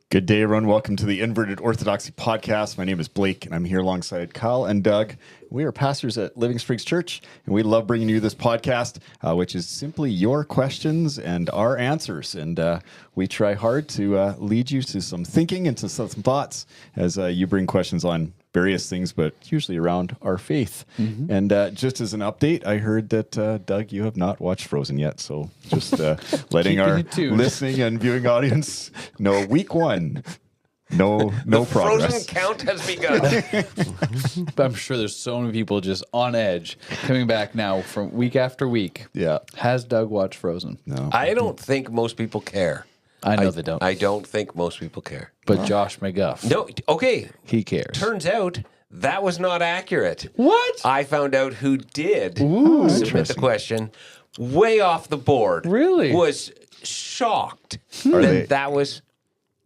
Good day, everyone. Welcome to the Inverted Orthodoxy Podcast. My name is Blake, and I'm here alongside Kyle and Doug. We are pastors at Living Springs Church, and we love bringing you this podcast, which is simply your questions and our answers. And we try hard to lead you to some thinking and to some thoughts as you bring questions on various things, but usually around our faith. Mm-hmm. And just as an update, I heard that, Doug, you have not watched Frozen yet. So just letting our listening and viewing audience know, week one, no progress. Frozen count has begun. I'm sure there's so many people just on edge coming back now from week after week. Yeah. Has Doug watched Frozen? No. I don't think most people care. I know they don't. I don't think most people care. But Josh McGuff. No, okay. He cares. Turns out that was not accurate. What? I found out who did Interesting. submit the question way off the board. Really? Was shocked they- that was...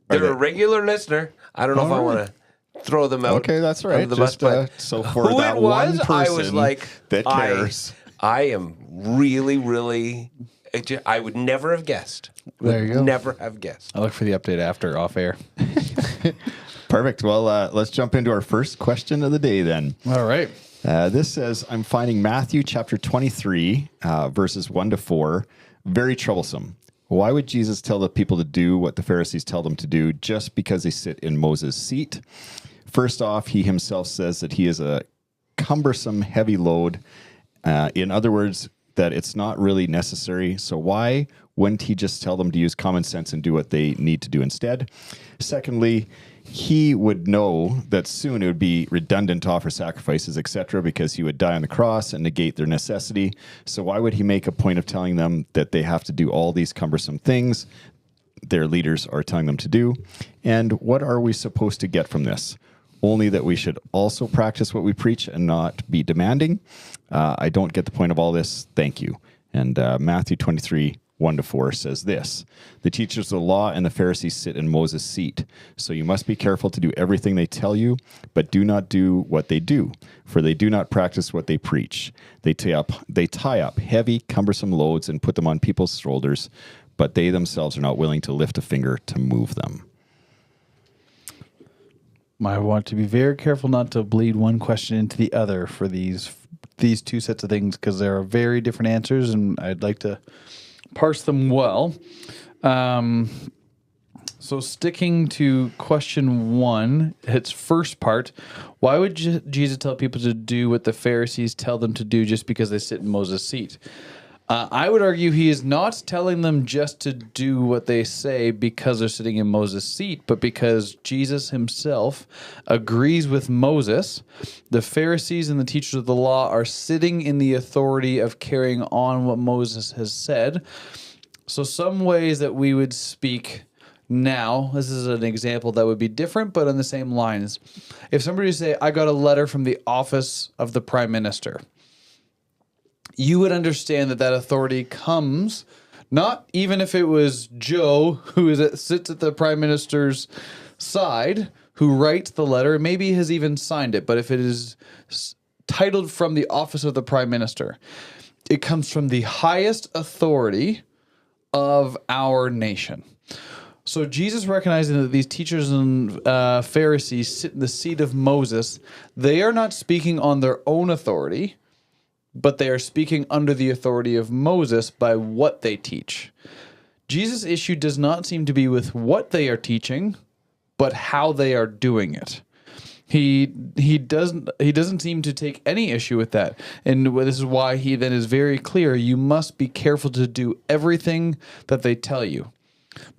They're a regular listener. I don't know if I want to throw them out. Okay, that's right. Under the bus, Just, but so for who that it was, one person I was like, that cares. I am really... I would never have guessed. There you go. Never have guessed. I'll look for the update after off air. Perfect. Well, let's jump into our first question of the day then. All right. This says, I'm finding Matthew chapter 23, verses 1 to 4, very troublesome. Why would Jesus tell the people to do what the Pharisees tell them to do just because they sit in Moses' seat? First off, he himself says that he is a cumbersome, heavy load. In other words, that it's not really necessary. So why wouldn't he just tell them to use common sense and do what they need to do instead? Secondly, he would know that soon it would be redundant to offer sacrifices, etc., because he would die on the cross and negate their necessity. So why would he make a point of telling them that they have to do all these cumbersome things their leaders are telling them to do? And what are we supposed to get from this? Only that we should also practice what we preach and not be demanding. I don't get the point of all this. Thank you. And Matthew 23, 1 to 4 says this: the teachers of the law and the Pharisees sit in Moses' seat. So you must be careful to do everything they tell you, but do not do what they do, for they do not practice what they preach. They tie up heavy, cumbersome loads and put them on people's shoulders, but they themselves are not willing to lift a finger to move them. I want to be very careful not to bleed one question into the other for these two sets of things, because there are very different answers, and I'd like to parse them well. So sticking to question one, its first part, why would Jesus tell people to do what the Pharisees tell them to do just because they sit in Moses' seat? I would argue he is not telling them just to do what they say because they're sitting in Moses' seat, but because Jesus himself agrees with Moses. The Pharisees and the teachers of the law are sitting in the authority of carrying on what Moses has said. So some ways that we would speak now, this is an example that would be different, but on the same lines. If somebody would say, I got a letter from the office of the Prime Minister, you would understand that authority comes, not even if it was Joe who sits at the Prime Minister's side, who writes the letter, maybe has even signed it, but if it is titled from the office of the Prime Minister, it comes from the highest authority of our nation. So Jesus, recognizing that these teachers and Pharisees sit in the seat of Moses, they are not speaking on their own authority, but they are speaking under the authority of Moses by what they teach. Jesus' issue does not seem to be with what they are teaching, but how they are doing it. He doesn't seem to take any issue with that. And this is why he then is very clear, you must be careful to do everything that they tell you.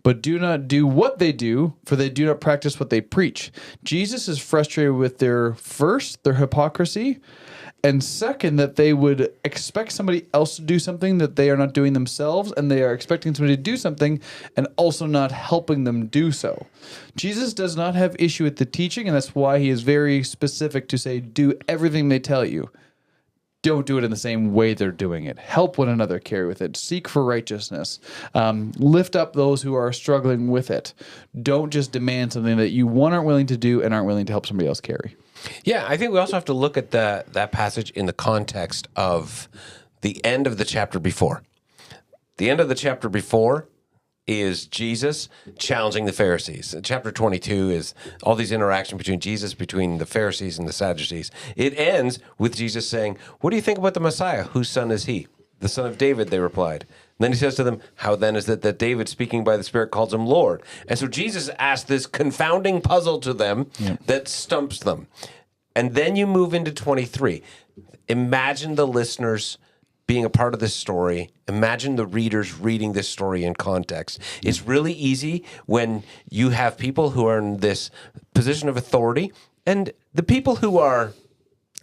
But do not do what they do, for they do not practice what they preach. Jesus is frustrated with their hypocrisy, and second, that they would expect somebody else to do something that they are not doing themselves, and they are expecting somebody to do something and also not helping them do so. Jesus does not have issue with the teaching, and that's why he is very specific to say, do everything they tell you. Don't do it in the same way they're doing it. Help one another carry with it. Seek for righteousness. Lift up those who are struggling with it. Don't just demand something that you, one, aren't willing to do and aren't willing to help somebody else carry. Yeah, I think we also have to look at that passage in the context of the end of the chapter before. The end of the chapter before, is Jesus challenging the Pharisees. Chapter 22 is all these interactions between Jesus, between the Pharisees and the Sadducees. It ends with Jesus saying, "What do you think about the Messiah? Whose son is he?" "The son of David," they replied. And then he says to them, "How then is it that David, speaking by the Spirit, calls him Lord?" And so Jesus asks this confounding puzzle to them that stumps them. And then you move into 23. Imagine the listeners being a part of this story. Imagine the readers reading this story in context. It's really easy when you have people who are in this position of authority, and the people who are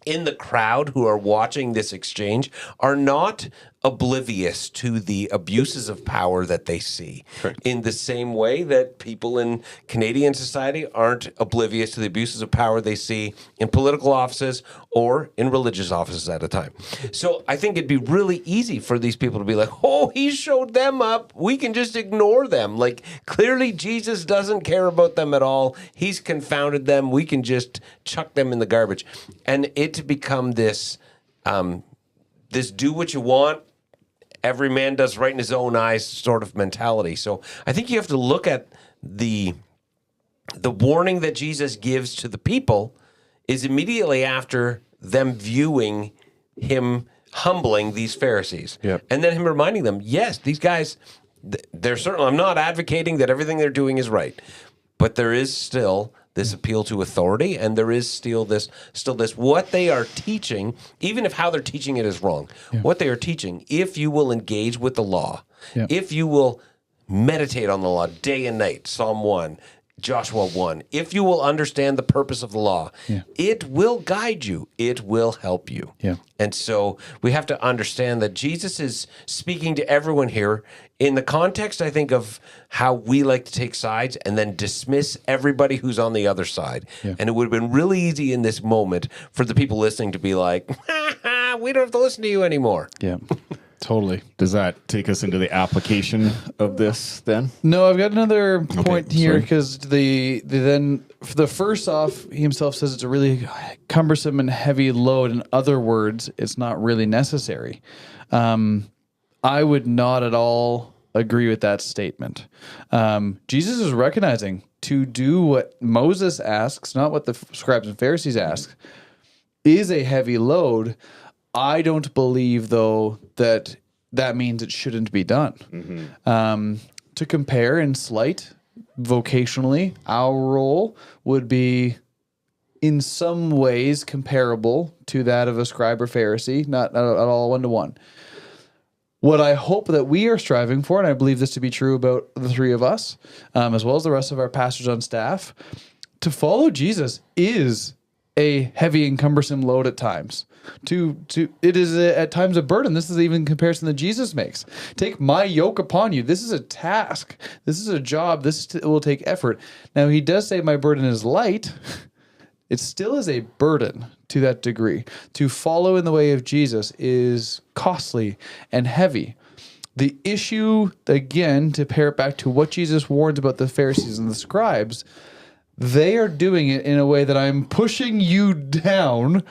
in the crowd who are watching this exchange are not oblivious to the abuses of power that they see. Correct. In the same way that people in Canadian society aren't oblivious to the abuses of power they see in political offices or in religious offices at a time. So I think it'd be really easy for these people to be like, "Oh, he showed them up. We can just ignore them. Like, clearly Jesus doesn't care about them at all. He's confounded them. We can just chuck them in the garbage." And it to become this, this do what you want, every man does right in his own eyes sort of mentality. So I think you have to look at the warning that Jesus gives to the people is immediately after them viewing him humbling these Pharisees. Yep. And then him reminding them, yes, these guys, they're certainly, I'm not advocating that everything they're doing is right, but there is still this appeal to authority, and there is still this what they are teaching, even if how they're teaching it is wrong. Yeah. What they are teaching, if you will engage with the law, if you will meditate on the law day and night, Psalm 1, Joshua 1, if you will understand the purpose of the law, it will guide you. It will help you. Yeah. And so we have to understand that Jesus is speaking to everyone here in the context, I think, of how we like to take sides and then dismiss everybody who's on the other side. Yeah. And it would have been really easy in this moment for the people listening to be like, we don't have to listen to you anymore. Yeah. Totally. Does that take us into the application of this then? No, I've got another point here because the first off, he himself says it's a really cumbersome and heavy load. In other words, it's not really necessary. I would not at all agree with that statement. Jesus is recognizing to do what Moses asks, not what the scribes and Pharisees ask, is a heavy load. I don't believe, though, that means it shouldn't be done. Mm-hmm. To compare and slight vocationally, our role would be in some ways comparable to that of a scribe or Pharisee, not at all one-to-one. What I hope that we are striving for, and I believe this to be true about the three of us, as well as the rest of our pastors on staff, to follow Jesus is a heavy and cumbersome load at times. It is at times a burden. This is even comparison that Jesus makes. Take my yoke upon you. This is a task. This is a job. It will take effort. Now, he does say my burden is light. It still is a burden to that degree. To follow in the way of Jesus is costly and heavy. The issue, again, to pair it back to what Jesus warns about the Pharisees and the scribes, they are doing it in a way that I'm pushing you down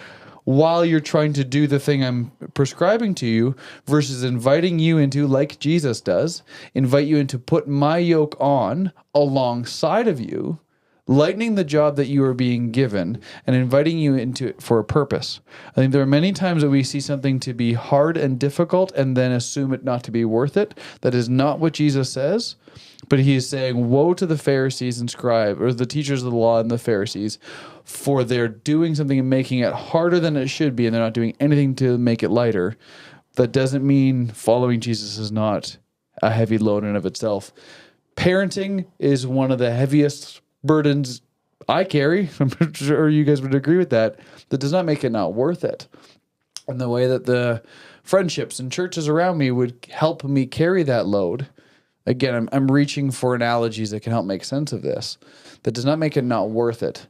while you're trying to do the thing I'm prescribing to you, versus inviting you into, like Jesus does, invite you into put my yoke on alongside of you, lightening the job that you are being given and inviting you into it for a purpose. I think there are many times that we see something to be hard and difficult and then assume it not to be worth it. That is not what Jesus says. But he is saying, woe to the Pharisees and scribes, or the teachers of the law and the Pharisees, for they're doing something and making it harder than it should be, and they're not doing anything to make it lighter. That doesn't mean following Jesus is not a heavy load in of itself. Parenting is one of the heaviest burdens I carry. I'm sure you guys would agree with that. That does not make it not worth it. And the way that the friendships and churches around me would help me carry that load. Again, I'm reaching for analogies that can help make sense of this. That does not make it not worth it.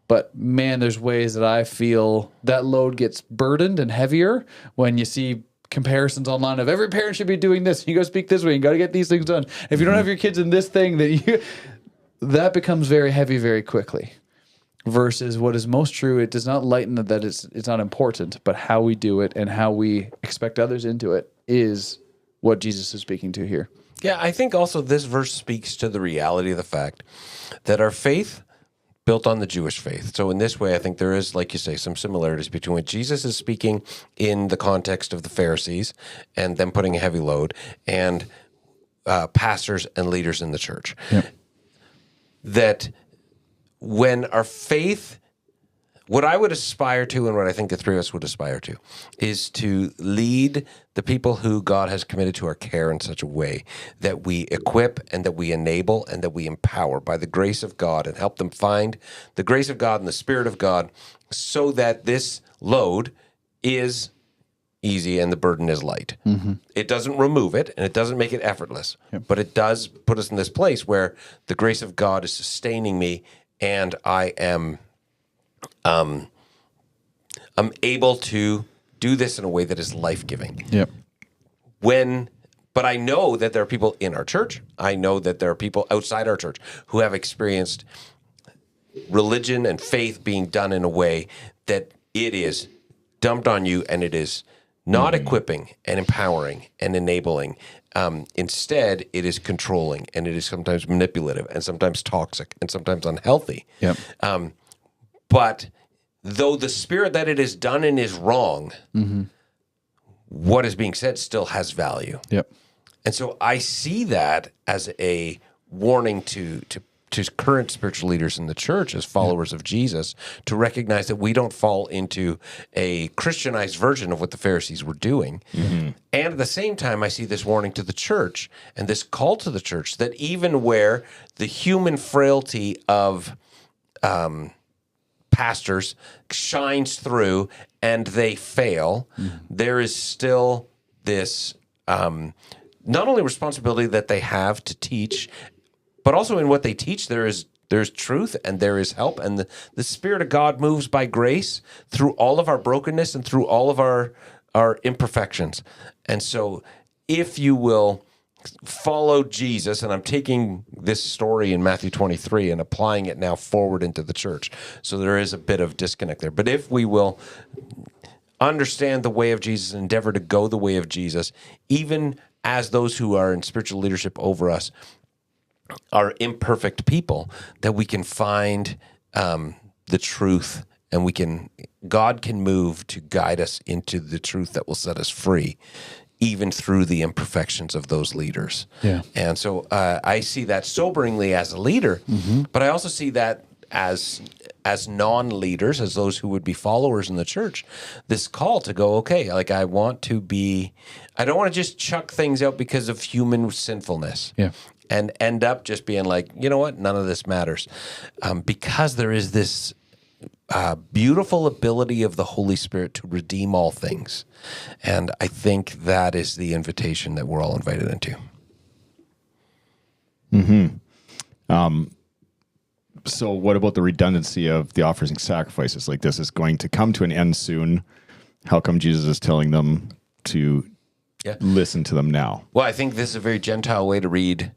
But man, there's ways that I feel that load gets burdened and heavier when you see comparisons online of every parent should be doing this. You go speak this way. You got to get these things done. If you don't have your kids in this thing, that becomes very heavy very quickly. Versus what is most true, it does not lighten that it's not important, but how we do it and how we expect others into it is what Jesus is speaking to here. Yeah, I think also this verse speaks to the reality of the fact that our faith built on the Jewish faith. So in this way, I think there is, like you say, some similarities between what Jesus is speaking in the context of the Pharisees and them putting a heavy load, and pastors and leaders in the church. Yep. That when our faith, what I would aspire to, and what I think the three of us would aspire to, is to lead the people who God has committed to our care in such a way that we equip and that we enable and that we empower by the grace of God, and help them find the grace of God and the Spirit of God, so that this load is easy and the burden is light. Mm-hmm. It doesn't remove it, and it doesn't make it effortless, but it does put us in this place where the grace of God is sustaining me, and I am I'm able to do this in a way that is life-giving. Yep. But I know that there are people in our church. I know that there are people outside our church who have experienced religion and faith being done in a way that it is dumped on you, and it is not equipping and empowering and enabling. Instead, it is controlling, and it is sometimes manipulative, and sometimes toxic, and sometimes unhealthy. Yep. But though the spirit that it is done in is wrong, what is being said still has value. Yep. And so I see that as a warning to current spiritual leaders in the church, as followers of Jesus, to recognize that we don't fall into a Christianized version of what the Pharisees were doing. Mm-hmm. And at the same time, I see this warning to the church and this call to the church that even where the human frailty of pastors shines through and they fail, there is still this not only responsibility that they have to teach, but also in what they teach there's truth and there is help, and the Spirit of God moves by grace through all of our brokenness and through all of our imperfections. And so if you will follow Jesus, and I'm taking this story in Matthew 23 and applying it now forward into the church. So there is a bit of disconnect there. But if we will understand the way of Jesus and endeavor to go the way of Jesus, even as those who are in spiritual leadership over us are imperfect people, that we can find the truth, and God can move to guide us into the truth that will set us free, even through the imperfections of those leaders. Yeah. And so I see that soberingly as a leader, but I also see that as non-leaders, as those who would be followers in the church, this call to go, okay, like I don't want to just chuck things out because of human sinfulness. Yeah. And end up just being like, you know what, none of this matters. Because there is this beautiful ability of the Holy Spirit to redeem all things. And I think that is the invitation that we're all invited into. So what about the redundancy of the offerings and sacrifices? Like, this is going to come to an end soon. How come Jesus is telling them to listen to them now? Well, I think this is a very Gentile way to read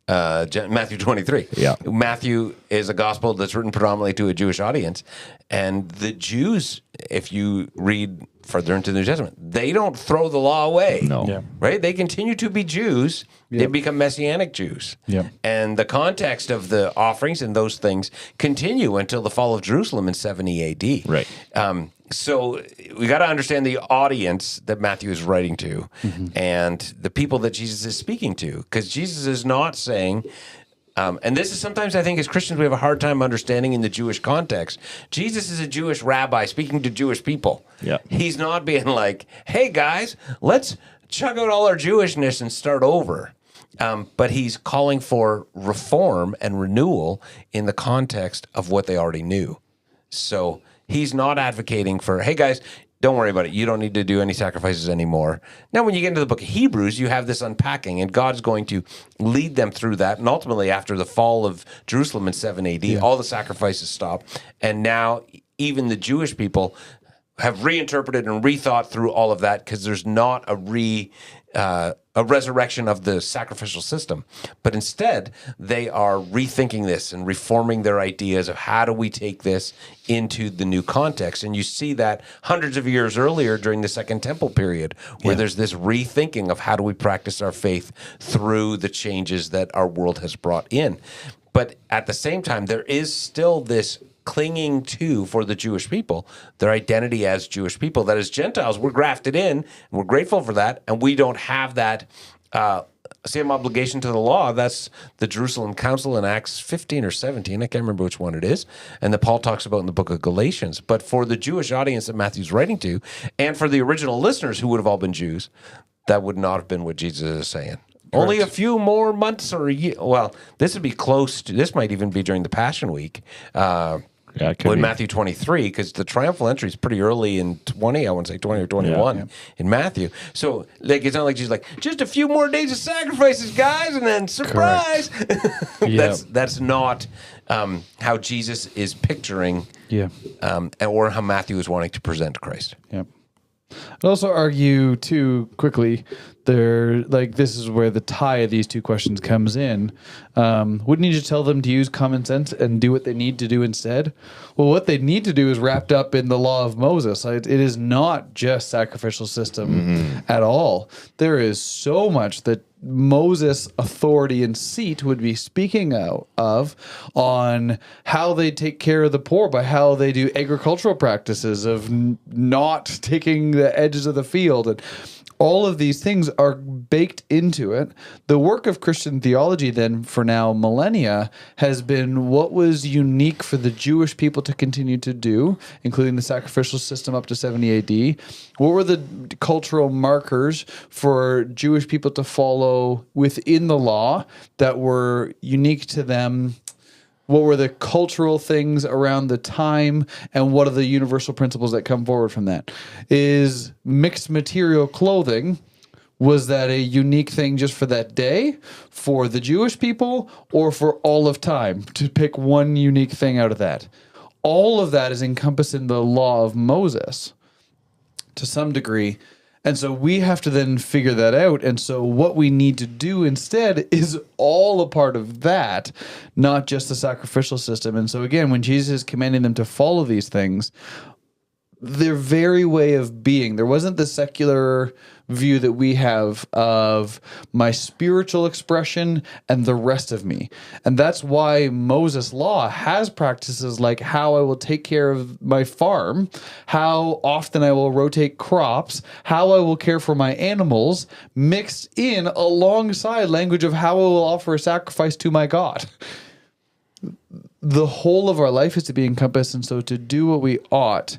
Matthew 23. Yeah. Matthew is a gospel that's written predominantly to a Jewish audience. And the Jews, if you read further into the New Testament, they don't throw the law away. No. Yeah. Right? They continue to be Jews. They become Messianic Jews. Yeah. And the context of the offerings and those things continue until the fall of Jerusalem in 70 AD. Right. So we got to understand the audience that Matthew is writing to and the people that Jesus is speaking to, because Jesus is not saying, and this is sometimes I think as Christians we have a hard time understanding in the Jewish context. Jesus is a Jewish rabbi speaking to Jewish people. Yeah. He's not being like, hey guys, let's chug out all our Jewishness and start over. But he's calling for reform and renewal in the context of what they already knew. So he's not advocating for, hey guys, don't worry about it. You don't need to do any sacrifices anymore. Now, when you get into the book of Hebrews, you have this unpacking, and God's going to lead them through that. And ultimately, after the fall of Jerusalem in 7 AD, all the sacrifices stop. And now even the Jewish people have reinterpreted and rethought through all of that because there's not a resurrection of the sacrificial system, but instead they are rethinking this and reforming their ideas of how do we take this into the new context. And you see that hundreds of years earlier during the Second Temple period, where there's this rethinking of how do we practice our faith through the changes that our world has brought in. But at the same time, there is still this clinging to, for the Jewish people, their identity as Jewish people. That as Gentiles, we're grafted in, and we're grateful for that, and we don't have that same obligation to the law. That's the Jerusalem Council in Acts 15 or 17. I can't remember which one it is, and that Paul talks about in the book of Galatians. But for the Jewish audience that Matthew's writing to, and for the original listeners who would have all been Jews, that would not have been what Jesus is saying. Correct. Only a few more months or a year. Well, this would be close to, this might even be during the Passion Week. In Matthew 23, because the triumphal entry is pretty early in 20, I want to say 20 or 21 in Matthew. So like it's not like Jesus like, just a few more days of sacrifices, guys, and then surprise. That's not how Jesus is picturing or how Matthew is wanting to present Christ. Yeah. I'd also argue, too, quickly, this is where the tie of these two questions comes in. Wouldn't you just tell them to use common sense and do what they need to do instead? Well, what they need to do is wrapped up in the law of Moses. It is not just sacrificial system at all. There is so much that Moses' authority and seat would be speaking of on how they take care of the poor, by how they do agricultural practices of not taking the edges of the field, and all of these things are baked into it. The work of Christian theology then for now millennia has been what was unique for the Jewish people to continue to do, including the sacrificial system up to 70 AD. What were the cultural markers for Jewish people to follow within the law that were unique to them? What were the cultural things around the time, and what are the universal principles that come forward from that? Is mixed material clothing, was that a unique thing just for that day, for the Jewish people, or for all of time? To pick one unique thing out of that. All of that is encompassed in the law of Moses to some degree. And so we have to then figure that out. And so what we need to do instead is all a part of that, not just the sacrificial system. And so again, when Jesus is commanding them to follow these things, their very way of being, there wasn't the secular view that we have of my spiritual expression and the rest of me. And that's why Moses' law has practices like how I will take care of my farm, how often I will rotate crops, how I will care for my animals, mixed in alongside language of how I will offer a sacrifice to my God. The whole of our life is to be encompassed, and so to do what we ought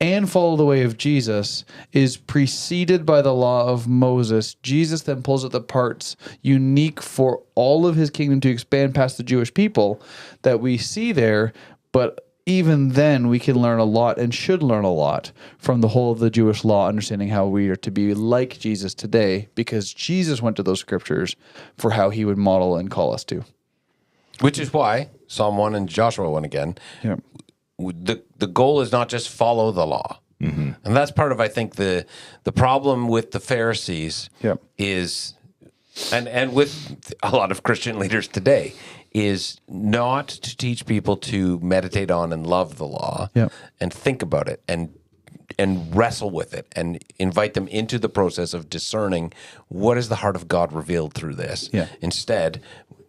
and follow the way of Jesus is preceded by the law of Moses. Jesus then pulls out the parts unique for all of his kingdom to expand past the Jewish people that we see there. But even then, we can learn a lot and should learn a lot from the whole of the Jewish law, understanding how we are to be like Jesus today, because Jesus went to those scriptures for how he would model and call us to. Which is why Psalm 1 and Joshua 1 again. Yeah. The goal is not just follow the law. And that's part of, I think, the problem with the Pharisees is, and with a lot of Christian leaders today, is not to teach people to meditate on and love the law and think about it and wrestle with it and invite them into the process of discerning what is the heart of God revealed through this. Instead,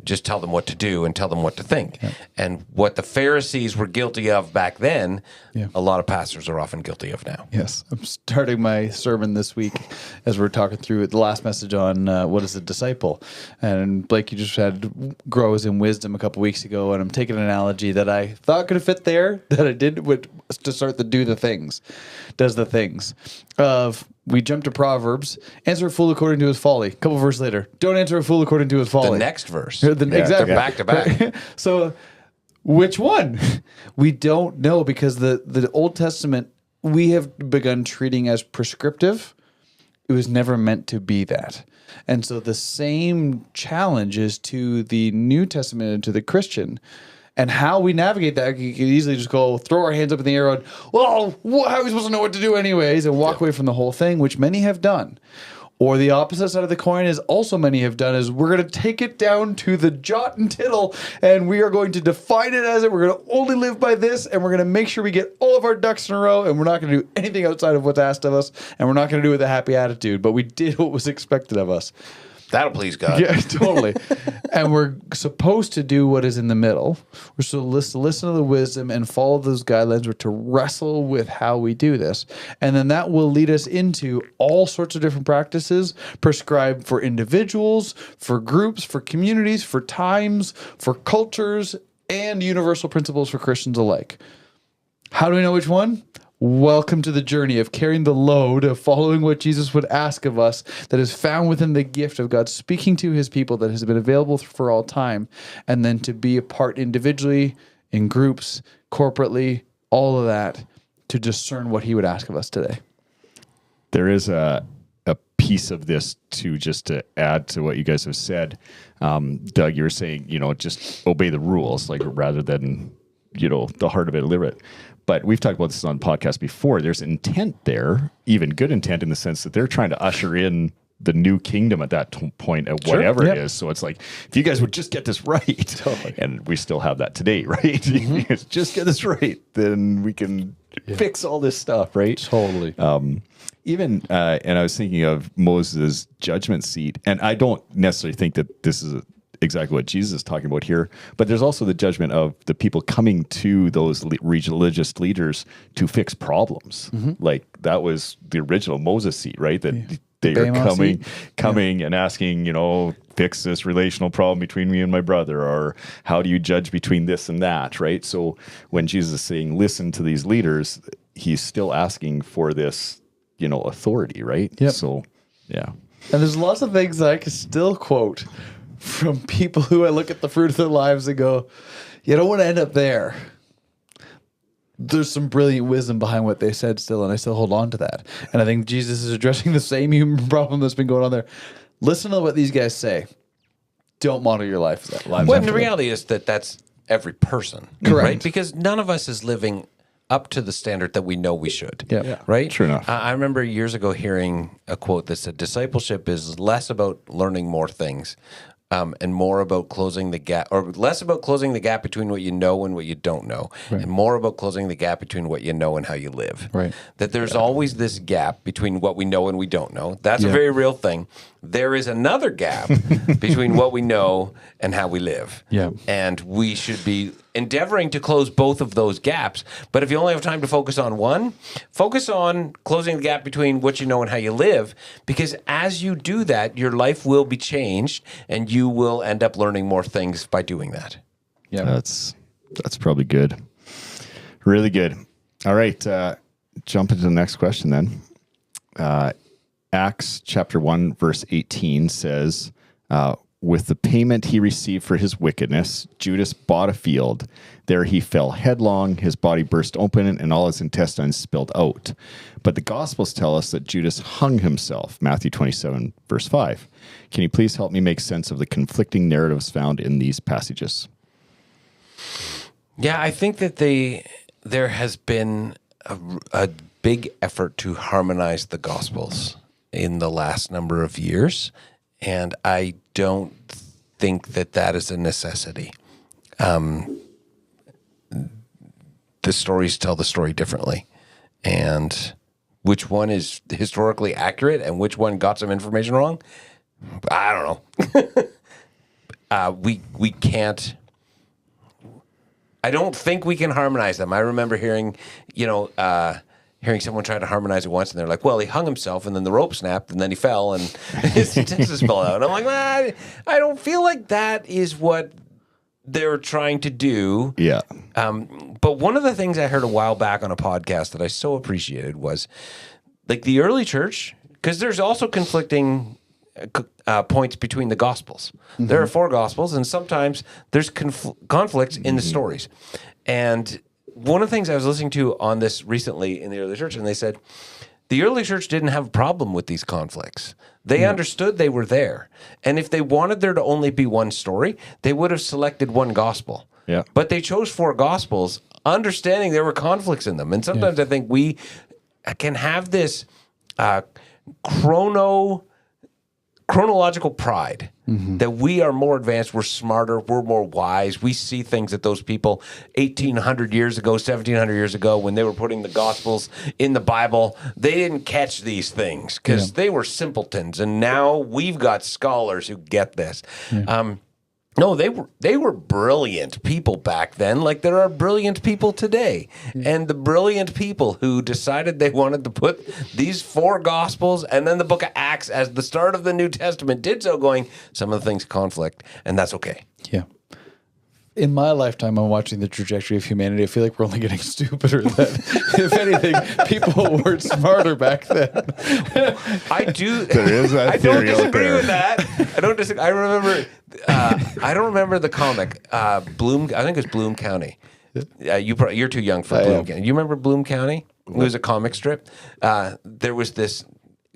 just tell them what to do and tell them what to think. And what the Pharisees were guilty of back then, a lot of pastors are often guilty of now. Yes. I'm starting my sermon this week as we're talking through the last message on what is a disciple. And Blake, you just had grows in wisdom a couple weeks ago, and I'm taking an analogy that I thought could fit there, that I did with to start to do the things, does the things of. We jump to Proverbs. Answer a fool according to his folly. A couple verses later, don't answer a fool according to his folly. The next verse. Exactly. They're back to back. So, which one? We don't know, because the Old Testament we have begun treating as prescriptive. It was never meant to be that. And so the same challenge is to the New Testament and to the Christian. And how we navigate that, you can easily just go throw our hands up in the air and, well, how are we supposed to know what to do anyways, and walk away from the whole thing, which many have done. Or the opposite side of the coin is also many have done is we're going to take it down to the jot and tittle, and we are going to define it as it. We're going to only live by this, and we're going to make sure we get all of our ducks in a row, and we're not going to do anything outside of what's asked of us, and we're not going to do it with a happy attitude, but we did what was expected of us. That'll please God. Yeah, totally. And we're supposed to do what is in the middle. We're supposed to listen to the wisdom and follow those guidelines. We're to wrestle with how we do this. And then that will lead us into all sorts of different practices prescribed for individuals, for groups, for communities, for times, for cultures, and universal principles for Christians alike. How do we know which one? Welcome to the journey of carrying the load of following what Jesus would ask of us, that is found within the gift of God speaking to his people that has been available for all time, and then to be a part individually, in groups, corporately, all of that, to discern what he would ask of us today. There is a piece of this too, just to add to what you guys have said. Doug, you were saying, just obey the rules, like rather than, the heart of it, live it. But we've talked about this on podcast before. There's intent there, even good intent in the sense that they're trying to usher in the new kingdom at that point at whatever it is. So it's like, if you guys would just get this right, and we still have that today, right? If you guys just get this right, then we can fix all this stuff, right? Totally. And I was thinking of Moses' judgment seat, and I don't necessarily think that this is exactly what Jesus is talking about here, but there's also the judgment of the people coming to those religious leaders to fix problems. Like that was the original Moses seat, right? That they are coming and asking, fix this relational problem between me and my brother, or how do you judge between this and that, right? So when Jesus is saying, listen to these leaders, he's still asking for this, authority, right? Yep. So, yeah. And there's lots of things that I can still quote from people who I look at the fruit of their lives and go, you don't want to end up there. There's some brilliant wisdom behind what they said still, and I still hold on to that. And I think Jesus is addressing the same human problem that's been going on there. Listen to what these guys say. Don't model your lives. Well, the reality is that that's every person, correct? Right? Because none of us is living up to the standard that we know we should. Yeah. Right? True enough. I remember years ago hearing a quote that said, discipleship is less about learning more things and more about closing the gap, or less about closing the gap between what you know and what you don't know, and more about closing the gap between what you know and how you live. Right. That there's always this gap between what we know and we don't know. That's a very real thing. There is another gap between what we know and how we live. Yeah. And we should be endeavoring to close both of those gaps. But if you only have time to focus on one, focus on closing the gap between what you know and how you live, because as you do that, your life will be changed and you will end up learning more things by doing that. Yeah. That's probably good. Really good. All right. Jump into the next question then. Acts chapter 1, verse 18 says, with the payment he received for his wickedness, Judas bought a field. There he fell headlong, his body burst open, and all his intestines spilled out. But the Gospels tell us that Judas hung himself, Matthew 27, verse 5. Can you please help me make sense of the conflicting narratives found in these passages? Yeah, I think that there has been a big effort to harmonize the Gospels in the last number of years, and I don't think that is a necessity. The stories tell the story differently, and which one is historically accurate and which one got some information wrong, I don't know. We can't. I don't think we can harmonize them. I remember hearing someone try to harmonize it once, and they're like, well, he hung himself, and then the rope snapped, and then he fell, and his intestines fell out. And I'm like, I don't feel like that is what they're trying to do. Yeah. But one of the things I heard a while back on a podcast that I so appreciated was, like, the early church, because there's also conflicting points between the Gospels. Mm-hmm. There are 4 Gospels, and sometimes there's conflicts in the stories. And one of the things I was listening to on this recently in the early church, and they said the early church didn't have a problem with these conflicts. They understood they were there. And if they wanted there to only be one story, they would have selected one gospel. Yeah. But they chose 4 gospels, understanding there were conflicts in them. And sometimes I think we can have this chronological pride that we are more advanced, we're smarter, we're more wise. We see things that those people 1,800 years ago, 1,700 years ago, when they were putting the Gospels in the Bible, they didn't catch these things because they were simpletons. And now we've got scholars who get this. No, they were brilliant people back then, like there are brilliant people today. And the brilliant people who decided they wanted to put these 4 Gospels and then the book of Acts as the start of the New Testament did so, going, some of the things conflict, and that's okay. Yeah. In my lifetime, I'm watching the trajectory of humanity. I feel like we're only getting stupider. That, if anything, people were smarter back then. I do. There is that I don't theory out disagree there. with that. I don't disagree. I remember. I don't remember the comic. Bloom. I think it's Bloom County. You're too young for Bloom County. You remember Bloom County? It was a comic strip. There was this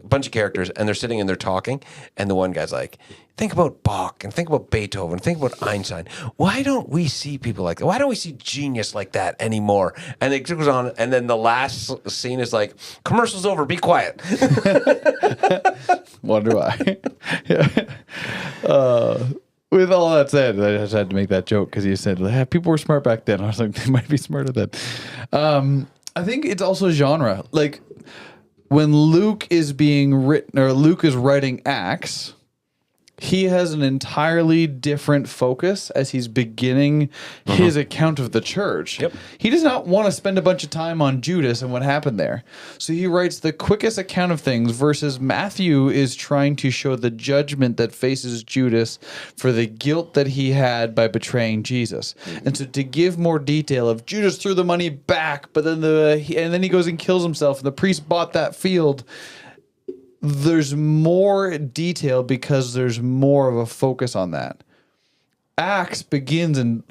bunch of characters, and they're sitting and they're talking, and the one guy's like, think about Bach and think about Beethoven, think about Einstein. Why don't we see people like that? Why don't we see genius like that anymore? And it goes on, and then the last scene is like, commercial's over, be quiet. Wonder why. With all that said, I just had to make that joke because you said people were smart back then. I was like, they might be smarter then. I think it's also genre. Like when Luke is being written, or Luke is writing Acts, he has an entirely different focus as he's beginning his account of the church. Yep. He does not want to spend a bunch of time on Judas and what happened there. So he writes the quickest account of things versus Matthew is trying to show the judgment that faces Judas for the guilt that he had by betraying Jesus. And so to give more detail of Judas threw the money back, but then and then he goes and kills himself, and the priest bought that field. There's more detail because there's more of a focus on that. Acts begins and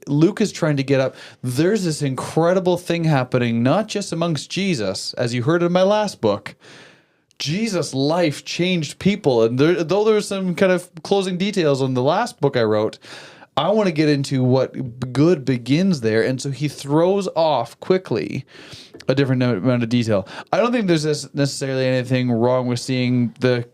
Luke is trying to get up. There's this incredible thing happening, not just amongst Jesus, as you heard in my last book. Jesus' life changed people. And though there's some kind of closing details on the last book I wrote, I want to get into what good begins there. And so he throws off quickly a different amount of detail. I don't think there's necessarily anything wrong with seeing the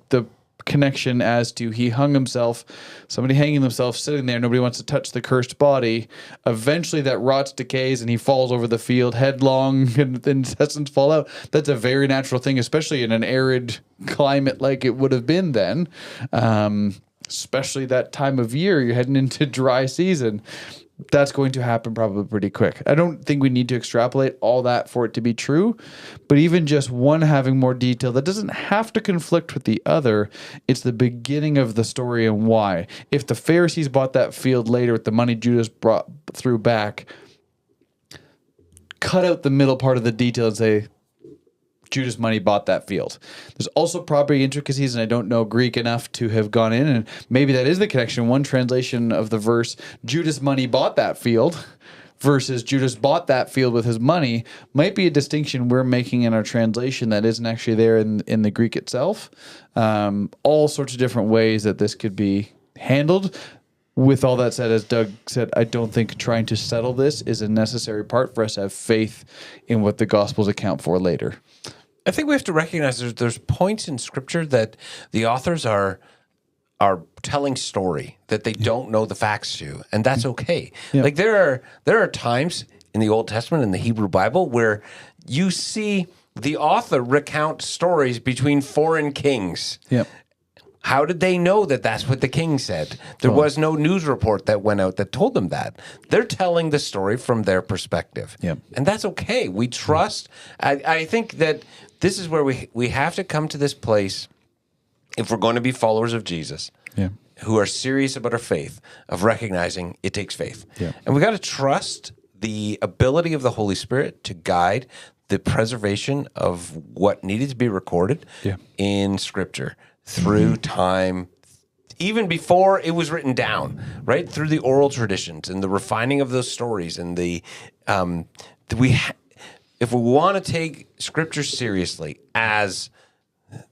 connection as to he hung himself, somebody hanging themselves, sitting there, nobody wants to touch the cursed body. Eventually that rots, decays, and he falls over the field headlong, and the intestines fall out. That's a very natural thing, especially in an arid climate like it would have been then. Especially that time of year, you're heading into dry season. That's going to happen probably pretty quick. I don't think we need to extrapolate all that for it to be true, but even just one having more detail that doesn't have to conflict with the other. It's the beginning of the story and why. If the Pharisees bought that field later with the money Judas threw back, cut out the middle part of the detail and say, Judas' money bought that field. There's also property intricacies, and I don't know Greek enough to have gone in, and maybe that is the connection. One translation of the verse, Judas' money bought that field, versus Judas bought that field with his money, might be a distinction we're making in our translation that isn't actually there in the Greek itself. All sorts of different ways that this could be handled. With all that said, as Doug said, I don't think trying to settle this is a necessary part for us to have faith in what the Gospels account for later. I think we have to recognize there's points in Scripture that the authors are telling story that they don't know the facts to, and that's okay. Yeah. Like there are times in the Old Testament in the Hebrew Bible where you see the author recount stories between foreign kings. Yep. How did they know that that's what the king said? There was no news report that went out that told them that. They're telling the story from their perspective. Yep. And that's okay. We trust. I think that this is where we have to come to this place, if we're going to be followers of Jesus, who are serious about our faith, of recognizing it takes faith. Yeah. And we got to trust the ability of the Holy Spirit to guide the preservation of what needed to be recorded in Scripture through time, even before it was written down, right? Through the oral traditions and the refining of those stories, and if we want to take Scripture seriously as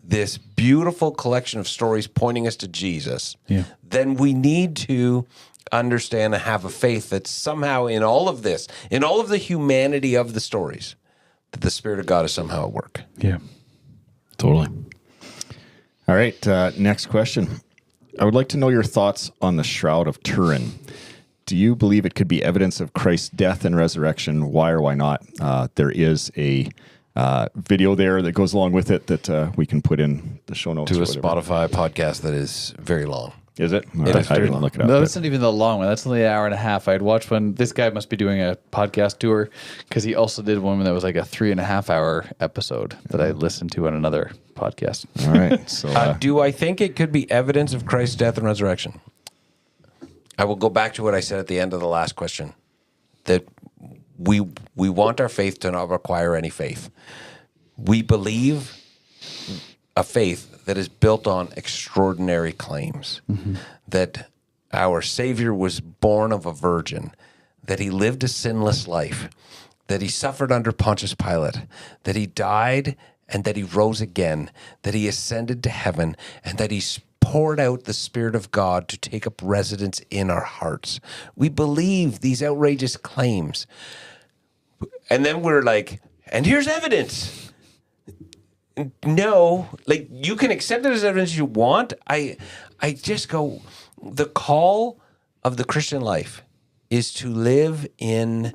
this beautiful collection of stories pointing us to Jesus, then we need to understand and have a faith that somehow in all of this, in all of the humanity of the stories, that the Spirit of God is somehow at work. Yeah, totally. All right, next question. I would like to know your thoughts on the Shroud of Turin. Do you believe it could be evidence of Christ's death and resurrection? Why or why not? There is a video there that goes along with it that we can put in the show notes. To a or whatever. Spotify podcast that is very long. Is it? It is I very didn't long. look it up. No, but- that's not even the long one. That's only an hour and a half. I'd watched one. This guy must be doing a podcast tour because he also did one that was like a 3.5 hour episode that I listened to on another podcast. All right. So, Do I think it could be evidence of Christ's death and resurrection? I will go back to what I said at the end of the last question, that we want our faith to not require any faith. We believe a faith that is built on extraordinary claims, that our Savior was born of a virgin, that he lived a sinless life, that he suffered under Pontius Pilate, that he died and that he rose again, that he ascended to heaven, and that he poured out the Spirit of God to take up residence in our hearts. We believe these outrageous claims. And then we're like, and here's evidence. No, like you can accept it as evidence you want. I just go, the call of the Christian life is to live in,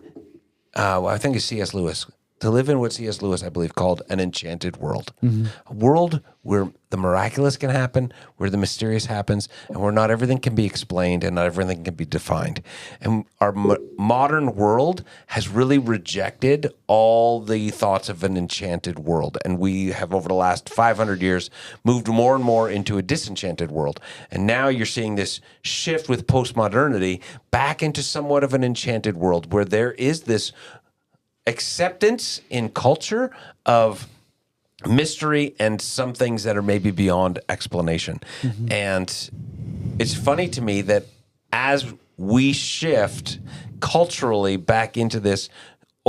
I think it's C.S. Lewis, to live in what C.S. Lewis, I believe, called an enchanted world. A world where the miraculous can happen, where the mysterious happens, and where not everything can be explained and not everything can be defined. And our modern world has really rejected all the thoughts of an enchanted world. And we have, over the last 500 years, moved more and more into a disenchanted world. And now you're seeing this shift with postmodernity back into somewhat of an enchanted world where there is this acceptance in culture of mystery and some things that are maybe beyond explanation. And it's funny to me that as we shift culturally back into this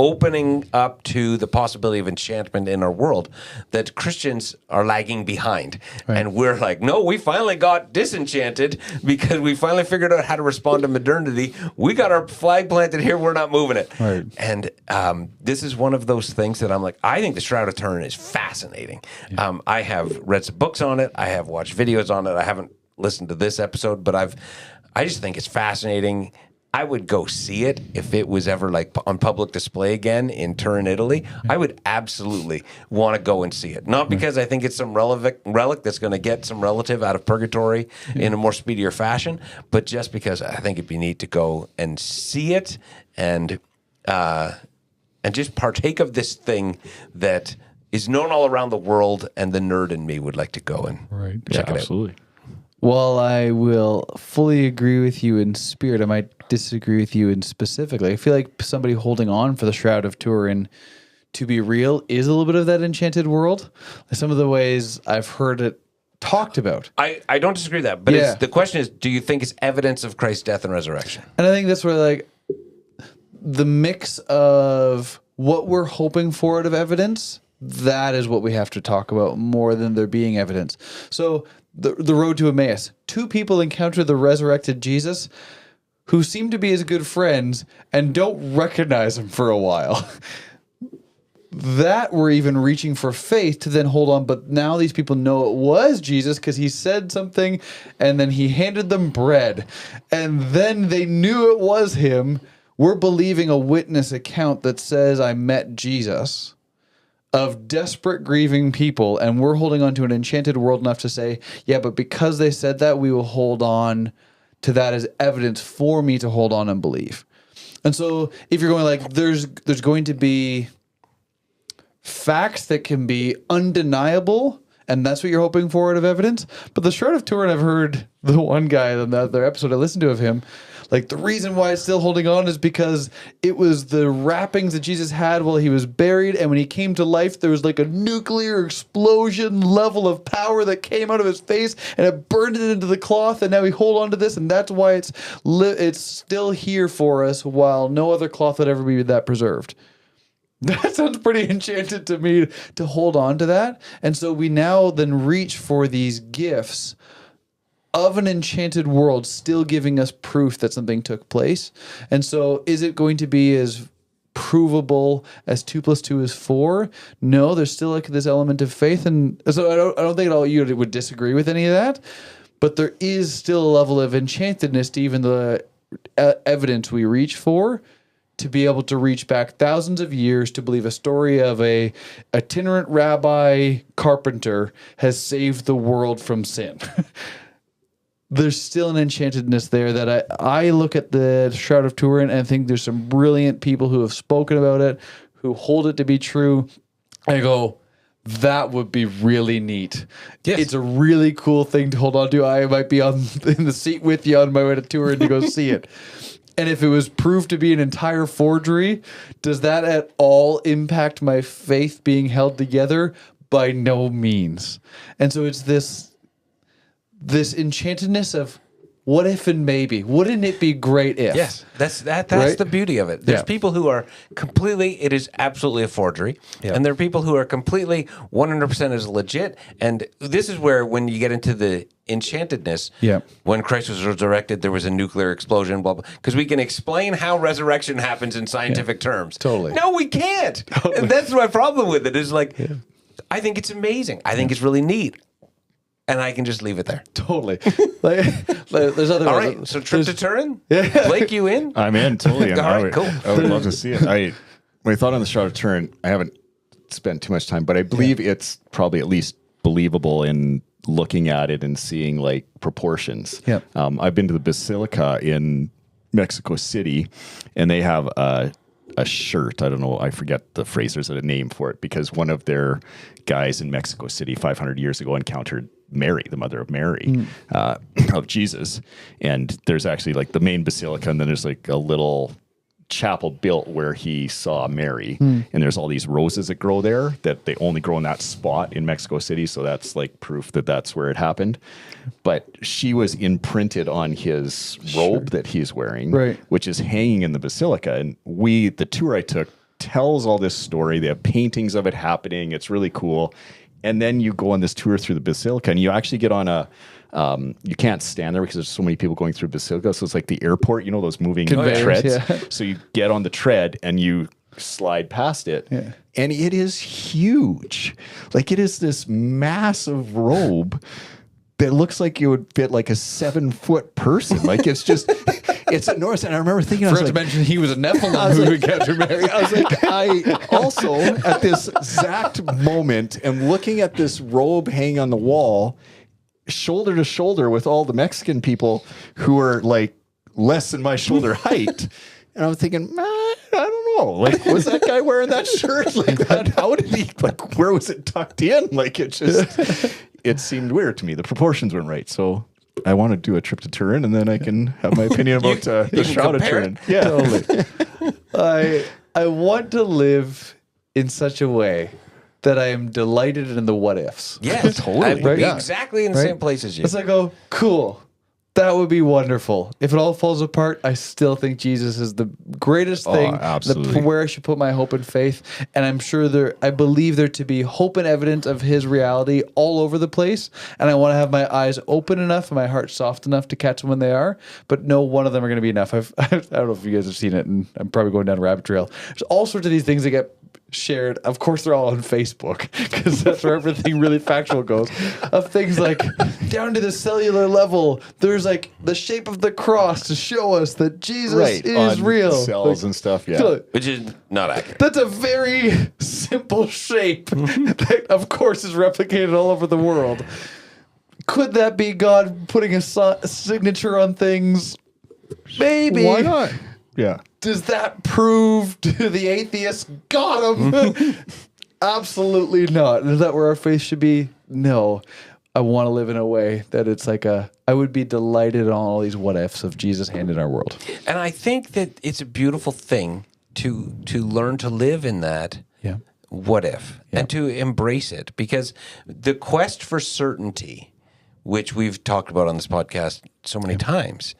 opening up to the possibility of enchantment in our world, that Christians are lagging behind. Right. And we're like, no, we finally got disenchanted because we finally figured out how to respond to modernity. We got our flag planted here. We're not moving it. Right. And this is one of those things that I'm like, I think the Shroud of Turin is fascinating. Yeah. I have read some books on it. I have watched videos on it. I haven't listened to this episode, but I just think it's fascinating. I would go see it if it was ever like on public display again in Turin, Italy. I would absolutely want to go and see it. Not because I think it's some relic that's going to get some relative out of purgatory in a more speedier fashion, but just because I think it'd be neat to go and see it and just partake of this thing that is known all around the world, and the nerd in me would like to go and check it absolutely. out. Well, I will fully agree with you in spirit. I might disagree with you in specifically. I feel like somebody holding on for the Shroud of Turin to be real is a little bit of that enchanted world. Some of the ways I've heard it talked about. I don't disagree with that, but the question is, do you think it's evidence of Christ's death and resurrection? And I think that's where like the mix of what we're hoping for out of evidence, that is what we have to talk about more than there being evidence. So the road to Emmaus. 2 people encounter the resurrected Jesus who seem to be his good friends and don't recognize him for a while. That we're even reaching for faith to then hold on, but now these people know it was Jesus because he said something and then he handed them bread and then they knew it was him. We're believing a witness account that says I met Jesus, of desperate grieving people, and we're holding on to an enchanted world enough to say, yeah, but because they said that, we will hold on to that as evidence for me to hold on and believe. And so if you're going like, there's going to be facts that can be undeniable, and that's what you're hoping for out of evidence. But the Shroud of Turin, I've heard the one guy in the other episode I listened to of him, like the reason why it's still holding on is because it was the wrappings that Jesus had while he was buried, and when he came to life, there was like a nuclear explosion level of power that came out of his face, and it burned it into the cloth, and now we hold on to this, and that's why it's still here for us, while no other cloth would ever be that preserved. That sounds pretty enchanted to me to hold on to that. And so we now then reach for these gifts of an enchanted world, still giving us proof that something took place. And so is it going to be as provable as 2 + 2 is 4? No, there's still like this element of faith. And so I don't think at all you would disagree with any of that, but there is still a level of enchantedness to even the evidence we reach for, to be able to reach back thousands of years to believe a story of a itinerant rabbi carpenter has saved the world from sin. There's still an enchantedness there that I look at the Shroud of Turin and think there's some brilliant people who have spoken about it, who hold it to be true. I go, that would be really neat. Yes. It's a really cool thing to hold on to. I might be in the seat with you on my way to Turin to go see it. And if it was proved to be an entire forgery, does that at all impact my faith being held together? By no means. And so it's this enchantedness of what if and maybe. Wouldn't it be great if? Yes, that's Right? the beauty of it. There's Yeah. people who are completely, it is absolutely a forgery. Yeah. And there are people who are completely 100% is legit. And this is where, when you get into the enchantedness, Yeah. when Christ was resurrected, there was a nuclear explosion, blah, blah. Because we can explain how resurrection happens in scientific terms. Totally. No, we can't. And that's my problem with it, is like, I think it's amazing. I think it's really neat. And I can just leave it there. Totally. like, there's other All ones. right, so trip to Turin? Yeah. Blake, you in? I'm in totally. All right, cool. I would love to see it. My thought on the Shroud of Turin, I haven't spent too much time, but I believe it's probably at least believable in looking at it and seeing like proportions. Yeah. I've been to the Basilica in Mexico City, and they have a shirt. I don't know. I forget the phrase. There's a name for it, because one of their guys in Mexico City 500 years ago encountered Mary, the mother of Mary, of Jesus. And there's actually like the main basilica, and then there's like a little chapel built where he saw Mary. And there's all these roses that grow there that they only grow in that spot in Mexico City. So that's like proof that that's where it happened. But she was imprinted on his robe that he's wearing, Right. which is hanging in the basilica. And the tour I took tells all this story. They have paintings of it happening. It's really cool. And then you go on this tour through the basilica, and you actually get on you can't stand there because there's so many people going through basilica. So it's like the airport, those moving Conveyors, treads. yeah. So you get on the tread and you slide past it. Yeah. And it is huge. Like, it is this massive robe that looks like it would fit like a 7-foot person. Like, it's just, it's enormous. And I remember thinking, I was Forgot to like, mention he was a Nephilim who encountered Mary. I was like, I also, at this exact moment, am looking at this robe hanging on the wall, shoulder to shoulder with all the Mexican people who are like less than my shoulder height. And I'm thinking, man, I don't know. Like, was that guy wearing that shirt like that? How did he, like, where was it tucked in? Like, it just, it seemed weird to me. The proportions weren't right. So I want to do a trip to Turin, and then I can have my opinion about the can Shroud of compare Turin. it? Yeah. Totally. I want to live in such a way that I am delighted in the what ifs. Yeah, Totally. I would be Yeah. exactly in the Right? same place as you. It's like, oh, cool. That would be wonderful. If it all falls apart, I still think Jesus is the greatest thing. absolutely. Where I should put my hope and faith. And I'm sure I believe there to be hope and evidence of his reality all over the place. And I want to have my eyes open enough and my heart soft enough to catch them when they are. But no one of them are going to be enough. I don't know if you guys have seen it, and I'm probably going down a rabbit trail. There's all sorts of these things that get shared. Of course, they're all on Facebook, because that's where everything really factual goes. Of things like down to the cellular level, there's like the shape of the cross to show us that Jesus is on real. cells Like, and stuff. Yeah. so Which is not accurate. that's a very simple shape that, of course, is replicated all over the world. Could that be God putting a signature on things? Maybe. Why not? Yeah. Does that prove to the atheists got him? Absolutely not. Is that where our faith should be? No. I want to live in a way that it's like I would be delighted on all these what ifs of Jesus' hand in our world. And I think that it's a beautiful thing to learn to live in that Yeah. what if, and to embrace it, because the quest for certainty, which we've talked about on this podcast so many times,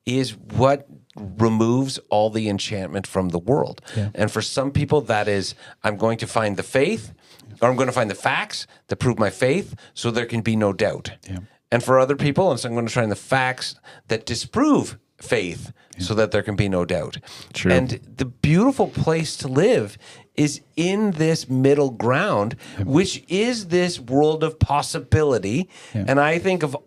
is what removes all the enchantment from the world. Yeah. And for some people, that is, I'm going to find the faith, or I'm going to find the facts that prove my faith so there can be no doubt. Yeah. And for other people, I'm going to find the facts that disprove faith so that there can be no doubt. True. And the beautiful place to live is in this middle ground, which is this world of possibility. Yeah. And I think of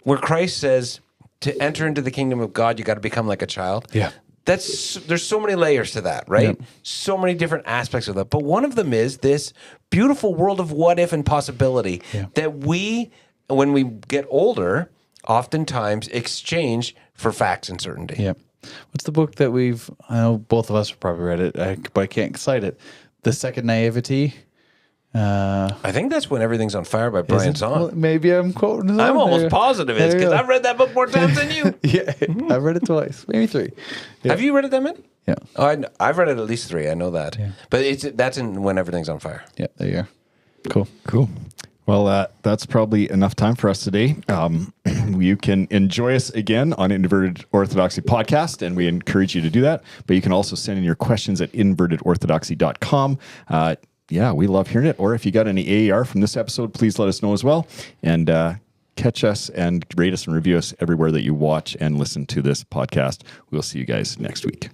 where Christ says to enter into the kingdom of God, you got to become like a child. Yeah. There's so many layers to that, right? Yep. So many different aspects of that. But one of them is this beautiful world of what if and possibility that we, when we get older, oftentimes exchange for facts and certainty. Yep. What's the book that I know both of us have probably read it, but I can't cite it. The Second Naivety. I think that's When Everything's on Fire by Brian Zahn. Well, maybe I'm quoting it. I'm almost positive it is because I've read that book more times than you. Yeah, I've read it twice, maybe 3. Yeah. Have you read it that many? Yeah. Oh, I've read it at least 3. I know that. Yeah. But that's in When Everything's on Fire. Yeah, there you are. Cool. Cool. Well, that's probably enough time for us today. You can enjoy us again on Inverted Orthodoxy Podcast, and we encourage you to do that. But you can also send in your questions at invertedorthodoxy.com. Yeah, we love hearing it. Or if you got any AER from this episode, please let us know as well. And catch us and rate us and review us everywhere that you watch and listen to this podcast. We'll see you guys next week.